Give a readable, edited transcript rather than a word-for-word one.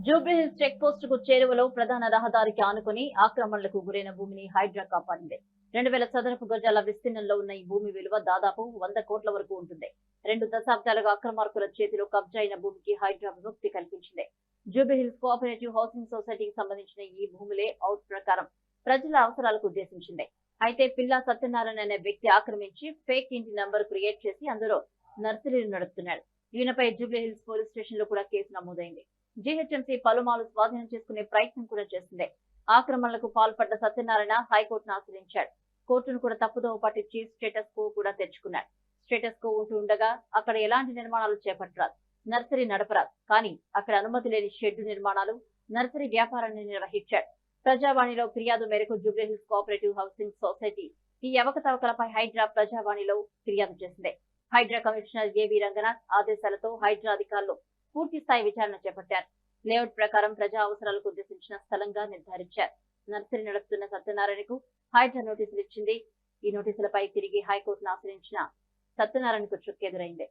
Jubilee Hills check post కు చేరువలో ప్రధాన రహదారికి ఆనుకుని ఆక్రమణలకు గురైన భూమిని హైడ్రా కాపాడింది. 2000 చదరపు గజాల విస్తీర్ణంలో ఉన్న ఈ భూమి విలువ దాదాపు 100 కోట్ల వరకు ఉంటుంది. 2 దశాబ్దాలుగా అక్రమార్కుల చేతిలో కబ్జా అయిన భూమికి హైడ్రా విముక్తి కల్పించింది. జూబ్లీహిల్స్ కోఆపరేటివ్ హౌసింగ్ సొసైటీకి సంబంధించిన ఈ భూమి లే అవుట్ ప్రకారం ప్రజల అవసరాలకు ఉద్దేశించింది. అయితే పిల్లా సత్యనారాయణ అనే వ్యక్తి ఆక్రమించి ఫేక్ ఇంటి నంబర్ క్రియేట్ చేసి అందులో నర్సరీలు నడుపుతున్నాడు. ఈయనపై జూబ్లీహిల్స్ పోలీస్ స్టేషన్ లో కూడా కేసు నమోదైంది. జీహెచ్ఎంసీ పలుమార్లు స్వాధీనం చేసుకునే ప్రయత్నం కూడా చేసింది. ఆక్రమణలకు పాల్పడ్డ సత్యనారాయణ హైకోర్టును ఆశ్రయించాడు. కోర్టును కూడా తప్పుదోవ పట్టించి స్టేటస్ కో కూడా తెచ్చుకున్నాడు. స్టేటస్ కో ఉంటూ ఉండగా అక్కడ ఎలాంటి నిర్మాణాలు చేపట్టరాదు, నర్సరీ నడపరాదు. కానీ అక్కడ అనుమతి లేని షెడ్డు నిర్మాణాలు, నర్సరీ వ్యాపారాన్ని నిర్వహించాడు. ప్రజావాణిలో ఫిర్యాదు మేరకు జూబ్లీహిల్స్ కోఆపరేటివ్ హౌసింగ్ సొసైటీ ఈ అవకతవకలపై హైడ్రా ప్రజావాణిలో ఫిర్యాదు చేసింది. హైడ్రా కమిషనర్ ఏవి రంగనాథ్ ఆదేశాలతో హైడ్రా అధికారులు పూర్తి స్థాయి విచారణ చేపట్టారు. లేఅవుట్ ప్రకారం ప్రజా అవసరాలకు ఉద్దేశించిన స్థలంగా నిర్ధారించారు. నర్సరీ నడుపుతున్న సత్యనారాయణకు హైడ్రా నోటీసులు ఇచ్చింది. ఈ నోటీసులపై తిరిగి హైకోర్టును ఆశ్రయించిన సత్యనారాయణకు చుక్కెదురైంది.